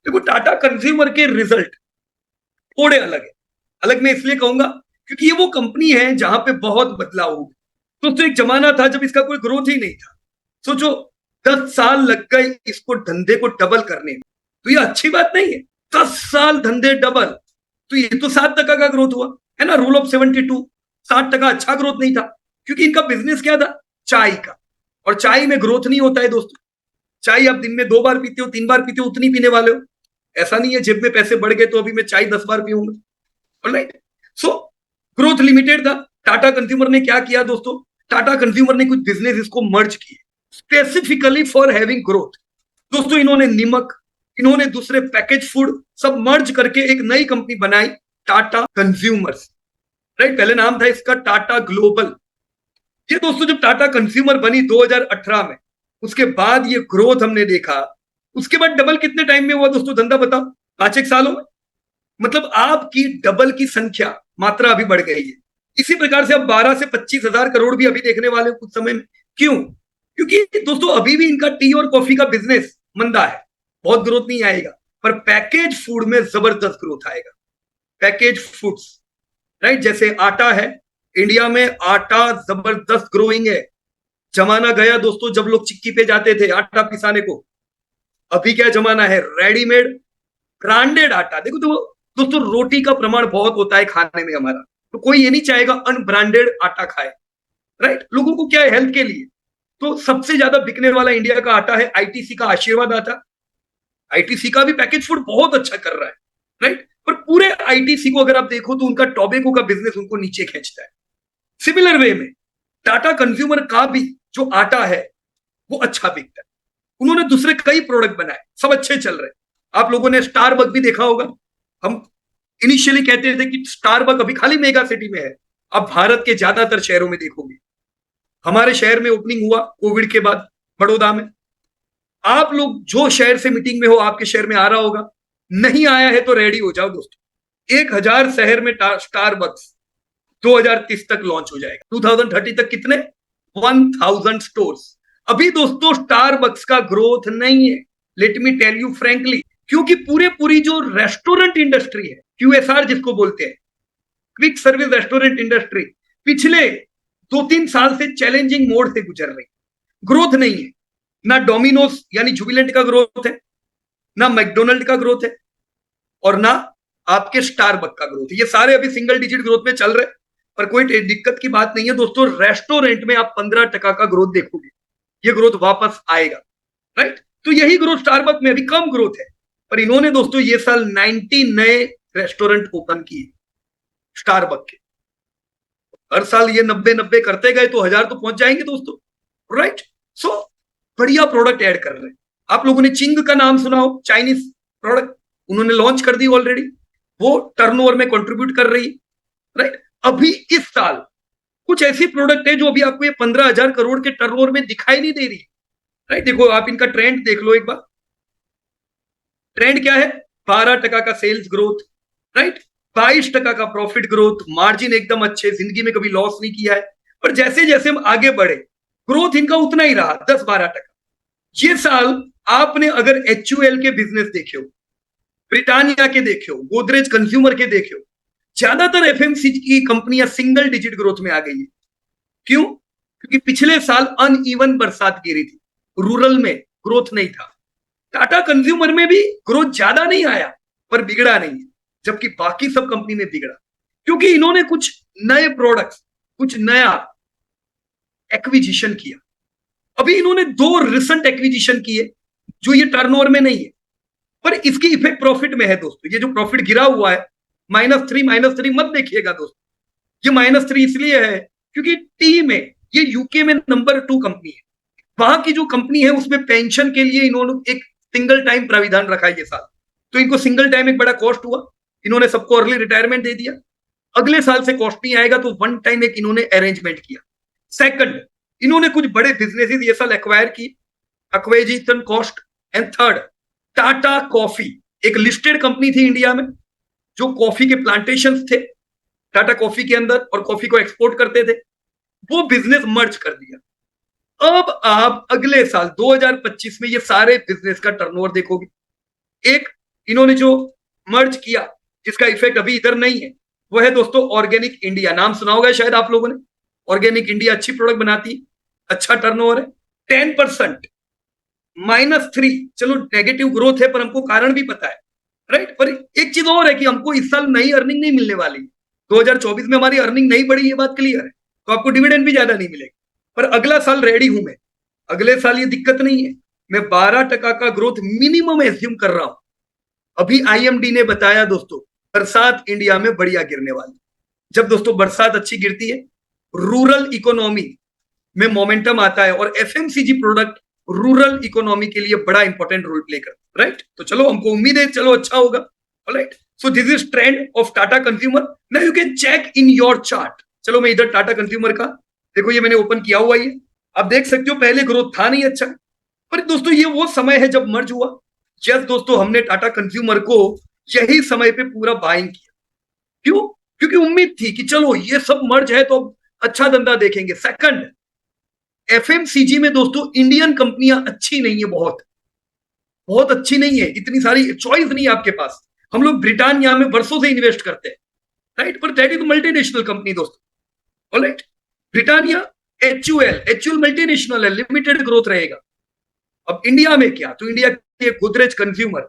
देखो टाटा कंज्यूमर के रिजल्ट थोड़े अलग है। अलग मैं इसलिए कहूंगा क्योंकि ये वो कंपनी है जहां पे बहुत बदलाव हो गया। तो एक जमाना था जब इसका कोई ग्रोथ ही नहीं था। सोचो 10 साल लग गए इसको धंधे को डबल करने में, तो ये अच्छी बात नहीं है। 10 साल धंधे डबल, तो ये तो 7% का ग्रोथ हुआ है ना, रूल ऑफ 72। 60% अच्छा ग्रोथ नहीं था क्योंकि इनका बिजनेस क्या था, चाय का। और चाय में ग्रोथ नहीं होता है दोस्तों। चाय आप दिन में 2 बार पीते हो, 3 बार पीते हो, उतनी पीने वाले हो। ऐसा नहीं है जेब में पैसे बढ़ गए तो अभी मैं चाय 10 बार पीऊंगा। ऑलराइट, सो ग्रोथ लिमिटेड था। टाटा कंज्यूमर ने क्या किया दोस्तों, टाटा कंज्यूमर ने कुछ बिजनेस इसको मर्ज किए स्पेसिफिकली फॉर हैविंग ग्रोथ। दोस्तों इन्होंने निमक, इन्होंने दूसरे पैकेज फूड सब मर्ज करके एक नई कंपनी बनाई, टाटा कंज्यूमर्स। राइट, पहले नाम था इसका टाटा ग्लोबल। ये दोस्तों जब टाटा कंज्यूमर बनी 2018 में, उसके बाद ये ग्रोथ हमने देखा। उसके बाद डबल कितने टाइम में हुआ दोस्तों धंधा बताओ, 5 एक सालों में। मतलब आपकी डबल की संख्या, मात्रा अभी बढ़ गई है। इसी प्रकार से अब 12 से 25 हजार करोड़ भी अभी देखने वाले कुछ समय में। क्यों? क्योंकि दोस्तों अभी भी इनका टी और कॉफी का बिजनेस मंदा है, बहुत ग्रोथ नहीं आएगा। पर पैकेज फूड में जबरदस्त ग्रोथ आएगा। पैकेज फूड्स, राइट, जैसे आटा है, इंडिया में आटा जबरदस्त ग्रोइंग है। जमाना गया दोस्तों जब लोग चिक्की पे जाते थे आटा पिसाने को। अभी क्या जमाना है, रेडीमेड ब्रांडेड आटा। देखो तो दोस्तों रोटी का प्रमाण बहुत होता है खाने में हमारा, तो कोई ये नहीं चाहेगा अनब्रांडेड आटा खाए। राइट, लोगों को क्या है, हेल्थ के लिए। तो सबसे ज्यादा बिकने वाला इंडिया का आटा है आईटीसी का आशीर्वाद आटा। आईटीसी का भी पैकेज फूड बहुत अच्छा कर रहा है। राइट, पर पूरे आईटीसी को अगर आप देखो तो उनका टोबैको का बिजनेस उनको नीचे खींचता है। सिमिलर वे में टाटा कंज्यूमर का भी जो आटा है वो अच्छा बिकता है। उन्होंने दूसरे कई प्रोडक्ट बनाए, सब अच्छे चल रहे। आप लोगों ने स्टारबक भी देखा होगा। हम इनिशियली कहते थे कि स्टारबक अभी खाली मेगा सिटी में है, अब भारत के ज्यादातर शहरों में देखोगे। हमारे शहर में ओपनिंग हुआ कोविड के बाद, बड़ौदा में। आप लोग जो शहर से मीटिंग में हो आपके शहर में आ रहा होगा, नहीं आया है तो रेडी हो जाओ दोस्तों। 1000 शहर में स्टारबक्स 2030 तक लॉन्च हो जाएगा। 2030 तक कितने, 1000 स्टोर्स। अभी दोस्तों स्टारबक्स का ग्रोथ नहीं है, let me tell you frankly, क्योंकि पूरी जो रेस्टोरेंट इंडस्ट्री है, क्यूएसआर जिसको बोलते हैं, क्विक सर्विस रेस्टोरेंट इंडस्ट्री, पिछले 2-3 साल से चैलेंजिंग मोड से गुजर रही। ग्रोथ नहीं है। ना डोमिनोज यानी जुबिलेंट का ग्रोथ है, ना मैकडोनल्ड का ग्रोथ है, और ना आपके स्टारबक का ग्रोथ है। ये सारे अभी सिंगल डिजिट ग्रोथ में चल रहे, पर कोई दिक्कत की बात नहीं है दोस्तों। रेस्टोरेंट में आप 15% का ग्रोथ देखोगे, ये ग्रोथ वापस आएगा। राइट, तो यही ग्रोथ स्टारबक में अभी कम ग्रोथ है, पर इन्होंने दोस्तों ये साल 90 नए रेस्टोरेंट ओपन किए स्टारबक के। हर साल ये 90 करते गए तो 1000 तो पहुंच जाएंगे दोस्तों। राइट, सो बढ़िया प्रोडक्ट ऐड कर रहे हैं। आप लोगों ने चिंग का नाम सुना हो, चाइनीज प्रोडक्ट, उन्होंने लॉन्च कर दी ऑलरेडी, वो टर्नओवर में कंट्रीब्यूट कर रही। राइट, अभी इस साल कुछ ऐसी प्रोडक्ट है जो अभी आपको ये 15,000 करोड़ के टर्नओवर में दिखाई नहीं दे रही। राइट, देखो आप इनका ट्रेंड देख लो एक बार। ट्रेंड क्या है, 12% का सेल्स ग्रोथ, राइट, 22% का प्रॉफिट ग्रोथ, मार्जिन एकदम अच्छे, जिंदगी में कभी लॉस नहीं किया है। पर जैसे जैसे हम आगे बढ़े ग्रोथ इनका उतना ही रहा, 10-12%। ये साल आपने अगर एचयूएल के बिजनेस देखे हो, ब्रिटानिया के देखे हो, गोदरेज कंज्यूमर के देखे हो, ज्यादातर एफएमसीजी की कंपनियां सिंगल डिजिट ग्रोथ में आ गई है। क्यों? क्योंकि पिछले साल अनइवन बरसात गिरी थी, रूरल में ग्रोथ नहीं था। टाटा कंज्यूमर में भी ग्रोथ ज्यादा नहीं आया, पर बिगड़ा नहीं, जबकि बाकी सब कंपनी में बिगड़ा, क्योंकि इन्होंने कुछ नए प्रोडक्ट्स, कुछ नया एक्विजिशन किया। अभी इन्होंने 2 रिसेंट एक्विजिशन किए जो ये टर्नओवर में नहीं है, पर इसकी इफेक्ट प्रॉफिट में है दोस्तों। ये जो प्रॉफिट गिरा हुआ है -3 मत देखिएगा दोस्तों। ये -3 इसलिए है क्योंकि टी में ये यूके में नंबर 2 कंपनी है। वहां की जो कंपनी है उसमें पेंशन के लिए इन्होंने एक सिंगल टाइम प्राविधान रखा है ये साल, तो इनको सिंगल टाइम एक बड़ा कॉस्ट हुआ, इन्होंने सबको अर्ली रिटायरमेंट दे दिया। अगले साल से कॉस्ट नहीं आएगा, तो वन टाइम एक इन्होंने अरेंजमेंट किया। सेकंड, इन्होंने कुछ बड़े बिजनेसेस ये साल एक्वायर की, acquisition cost. And third, Tata coffee एक लिस्टेड कंपनी थी इंडिया में, जो कॉफी के प्लांटेशन थे टाटा कॉफी के अंदर और कॉफी को एक्सपोर्ट करते थे, वो बिजनेस मर्ज कर दिया। अब आप अगले साल 2025 में ये सारे बिजनेस का टर्नओवर देखोगे। एक इन्होंने जो मर्ज किया, जिसका इफेक्ट अभी इधर नहीं है, वो है दोस्तों ऑर्गेनिक इंडिया। नाम सुना होगा शायद आप लोगों ने। ऑर्गेनिक इंडिया अच्छी प्रोडक्ट बनाती है, अच्छा टर्नओवर है। 10% -3, चलो नेगेटिव ग्रोथ है, पर हमको कारण भी पता है, राइट। पर एक चीज और है कि हमको इस साल नई अर्निंग नहीं मिलने वाली। 2024 में हमारी अर्निंग नहीं बढ़ी, ये बात क्लियर है, तो आपको डिविडेंड भी ज्यादा नहीं मिलेगा। पर अगला साल रेडी हूं मैं, अगले साल ये दिक्कत नहीं है, मैं 12% का ग्रोथ मिनिमम एज्यूम कर रहा हूं। अभी आईएमडी ने बताया दोस्तों, बरसात इंडिया में बढ़िया गिरने वाली। जब दोस्तों बरसात अच्छी गिरती है, रूरल इकोनॉमी में मोमेंटम आता है, और एफएमसीजी प्रोडक्ट रूरल इकोनॉमी के लिए बड़ा इंपॉर्टेंट रोल प्ले करता है, राइट। तो चलो हमको उम्मीद है चलो अच्छा होगा, right. So this is trend of Tata consumer. Now you can check in your chart. चलो मैं इधर टाटा कंज्यूमर का, देखो ये मैंने ओपन किया हुआ है, आप देख सकते हो पहले ग्रोथ था नहीं अच्छा, पर दोस्तों ये वो समय है जब मर्ज हुआ। यस दोस्तों, हमने टाटा कंज्यूमर को यही समय पे पूरा बाइंग किया। क्यों? क्योंकि उम्मीद थी कि चलो ये सब मर्ज है तो अच्छा धंधा देखेंगे। सेकंड, एफएमसीजी में दोस्तों इंडियन कंपनियां अच्छी नहीं है, बहुत बहुत अच्छी नहीं है, इतनी सारी चॉइस नहीं है आपके पास। हम लोग ब्रिटानिया में वर्षों से इन्वेस्ट करते हैं, राइट, पर दैट इज मल्टीनेशनल कंपनी दोस्तों, ऑलराइट। ब्रिटानिया एचयूएल मल्टीनेशनल है, लिमिटेड ग्रोथ रहेगा। अब इंडिया में क्या, तो इंडिया के गोदरेज कंज्यूमर,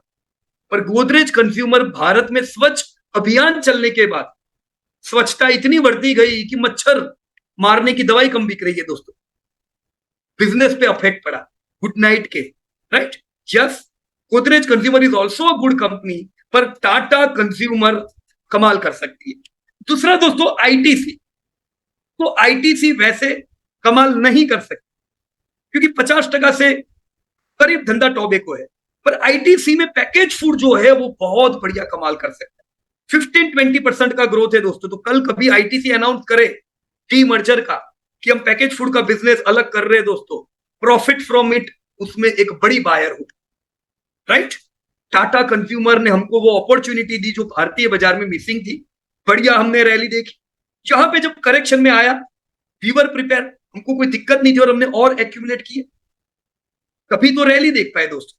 पर गोदरेज कंज्यूमर भारत में स्वच्छ अभियान चलने के बाद स्वच्छता इतनी बढ़ती गई कि मच्छर मारने की दवाई कम बिक रही है दोस्तों। बिजनेस पे अफेक्ट पड़ा गुड नाइट के, right. Yes, Godrej consumer is also a good company, पर टाटा कंज्यूमर कमाल कर सकती है। दूसरा दोस्तों आईटीसी, तो आईटीसी वैसे कमाल नहीं कर सकती क्योंकि 50% से करीब धंधा टॉबेको है, पर आईटीसी में पैकेज फूड जो है वो बहुत बढ़िया कमाल कर सकता है। 15-20% का ग्रोथ है दोस्तों। तो कल कभी आईटीसी अनाउंस करे डी मर्जर का कि हम पैकेज फूड का बिजनेस अलग कर रहे हैं दोस्तों, प्रॉफिट फ्रॉम इट उसमें एक बड़ी बायर हो, राइट। टाटा कंज्यूमर ने हमको वो अपॉर्चुनिटी दी जो भारतीय बाजार में मिसिंग थी। बढ़िया हमने रैली देखी, जहां पे जब करेक्शन में आया वी वर प्रिपेयर, हमको कोई दिक्कत नहीं थी और हमने और एक्यूमुलेट किए, कभी तो रैली देख पाए दोस्तों,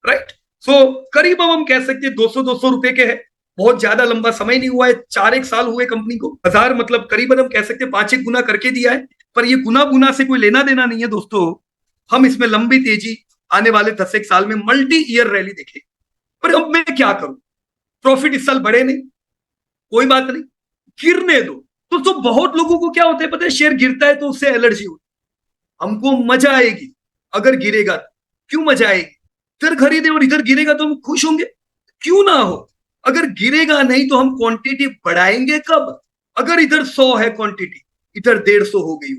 राइट। सो करीब अब हम कह सकते हैं 200 रुपए के है, बहुत ज्यादा लंबा समय नहीं हुआ है, 4-1 साल हुए कंपनी को। बाजार मतलब करीबन हम कह सकते हैं 5-1 गुना करके दिया है, पर ये गुना गुना से कोई लेना देना नहीं है दोस्तों। हम इसमें लंबी तेजी आने वाले 10-1 साल में मल्टी ईयर रैली देखेंगे। पर अब मैं क्या करूं, प्रॉफिट इस साल बढ़े नहीं, कोई बात नहीं, गिरने दो दोस्तों। बहुत लोगों को क्या होता है पता है, शेयर गिरता है तो उससे एलर्जी होती, हमको मजा आएगी अगर गिरेगा तो। क्यों मजा आएगी, इधर खरीदे और इधर गिरेगा तो हम खुश होंगे, क्यों ना हो। अगर गिरेगा नहीं तो हम क्वांटिटी बढ़ाएंगे कब, अगर इधर 100 है क्वांटिटी, इधर 150 हो गई,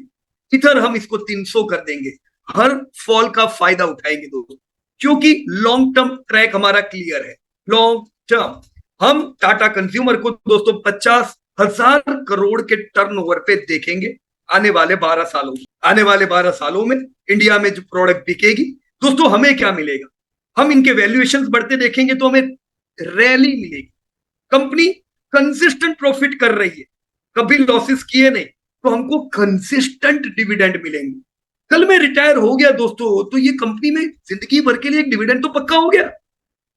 इधर हम इसको 300 कर देंगे, हर फॉल का फायदा उठाएंगे दोस्तों, क्योंकि लॉन्ग टर्म ट्रैक हमारा क्लियर है। लॉन्ग टर्म हम टाटा कंज्यूमर को दोस्तों 50,000 करोड़ के टर्नओवर पे देखेंगे आने वाले 12 सालों में। आने वाले 12 सालों में इंडिया में जो प्रोडक्ट बिकेगी दोस्तों, हमें क्या मिलेगा, हम इनके वैल्यूएशन बढ़ते देखेंगे तो हमें रैली मिलेगी। कंपनी कंसिस्टेंट प्रॉफिट कर रही है, कभी लॉसेस किए नहीं, तो हमको कंसिस्टेंट डिविडेंड मिलेंगे। कल मैं रिटायर हो गया दोस्तों, तो ये कंपनी में जिंदगी भर के लिए एक डिविडेंड तो पक्का हो गया।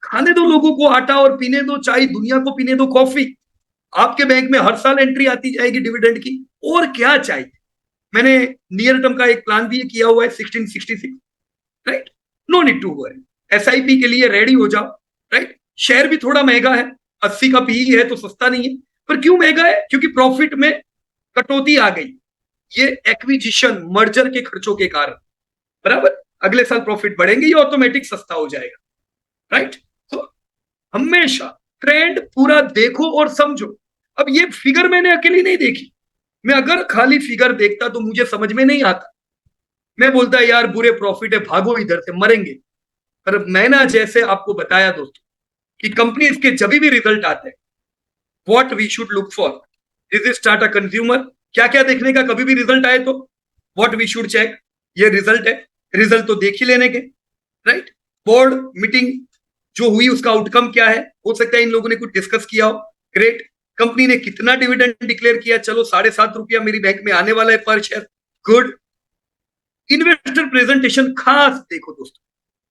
खाने दो लोगों को आटा और पीने दो चाय, दुनिया को पीने दो कॉफी। आपके बैंक में हर साल एंट्री आती जाएगी डिविडेंड की, और क्या चाहिए। मैंने नियर टर्म का एक प्लान भी किया हुआ है 1666, right. No need to worry, SIP के लिए रेडी हो जाओ, राइट। शेयर भी थोड़ा महंगा है, 80 का पीई है तो सस्ता नहीं है, पर क्यों महंगा है, क्योंकि प्रॉफिट में कटौती आ गई, ये एक्विजिशन मर्जर के खर्चों के कारण, बराबर। अगले साल प्रॉफिट बढ़ेंगे, ये ऑटोमेटिक सस्ता हो जाएगा, राइट। तो हमेशा ट्रेंड पूरा देखो और समझो। अब ये फिगर मैंने अकेली नहीं देखी, मैं अगर खाली फिगर देखता तो मुझे समझ में नहीं आता, मैं बोलता यार बुरे प्रॉफिट है, भागो इधर से, मरेंगे। पर मैंने जैसे आपको बताया दोस्तों कि कंपनीज के जब भी रिजल्ट आते हैं, what we should look for, this is Tata consumer. क्या क्या देखने का, कभी भी रिजल्ट आए तो व्हाट वी शुड चेक, ये रिजल्ट है, रिजल्ट तो देख ही लेने के, राइट। बोर्ड मीटिंग जो हुई उसका आउटकम क्या है, हो सकता है इन लोगों ने कुछ डिस्कस किया हो, ग्रेट। कंपनी ने कितना डिविडेंड डिक्लेयर किया, चलो 7.5 रुपया मेरी बैंक में आने वाला है पर शेयर, गुड। इन्वेस्टर प्रेजेंटेशन खास देखो दोस्तों,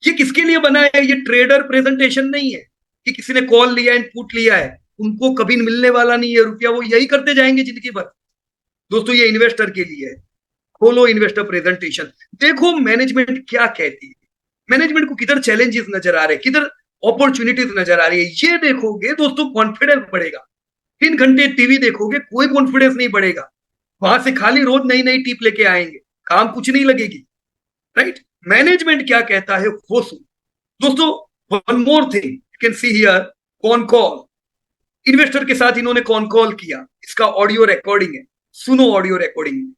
ये किसके लिए बना है, ये ट्रेडर प्रेजेंटेशन नहीं है, कि किसी ने कॉल लिया एंड पुट लिया है, उनको कभी मिलने वाला नहीं है रुपया, वो यही करते जाएंगे जिंदगी भर। दोस्तों ये इन्वेस्टर के लिए है। खोलो इन्वेस्टर प्रेजेंटेशन, देखो मैनेजमेंट क्या कहती है, मैनेजमेंट को किधर चैलेंजेस नजर आ रहे हैं, किधर अपॉर्चुनिटीज नजर आ रही है, ये देखोगे दोस्तों कॉन्फिडेंस बढ़ेगा। 3 घंटे टीवी देखोगे कोई कॉन्फिडेंस नहीं बढ़ेगा, वहां से खाली रोज नई नई टिप लेके आएंगे, काम कुछ नहीं लगेगी। राइट, मैनेजमेंट क्या कहता है वो सुन। दोस्तों one more thing you can see here, con call, investor के साथ इन्होंने कॉन कॉल किया, इसका ऑडियो रिकॉर्डिंग है, सुनो ऑडियो रिकॉर्डिंग।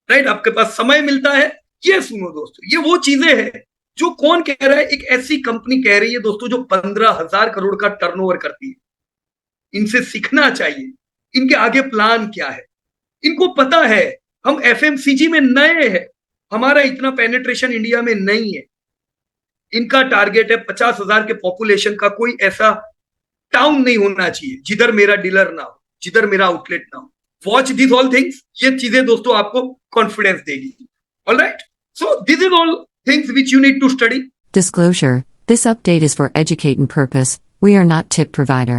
राइट, आपके पास समय मिलता है ये सुनो दोस्तों। ये वो चीजें हैं जो कौन कह रहा है, एक ऐसी कंपनी कह रही है दोस्तों जो 15,000 करोड़ का टर्नओवर करती है। इनसे सीखना चाहिए, इनके आगे प्लान क्या है, इनको पता है हम एफएमसीजी में नए हैं, हमारा इतना पेनिट्रेशन इंडिया में नहीं है। इनका टारगेट है 50,000 के पॉपुलेशन का कोई ऐसा टाउन नहीं होना चाहिए जिधर मेरा डीलर ना हो, जिधर मेरा आउटलेट ना हो। वॉच दिस ऑल थिंग्स, ये चीजें दोस्तों आपको कॉन्फिडेंस देगी। Alright, so this is all things which you need to study. Disclosure: this update is for educating purpose. We are not tip provider.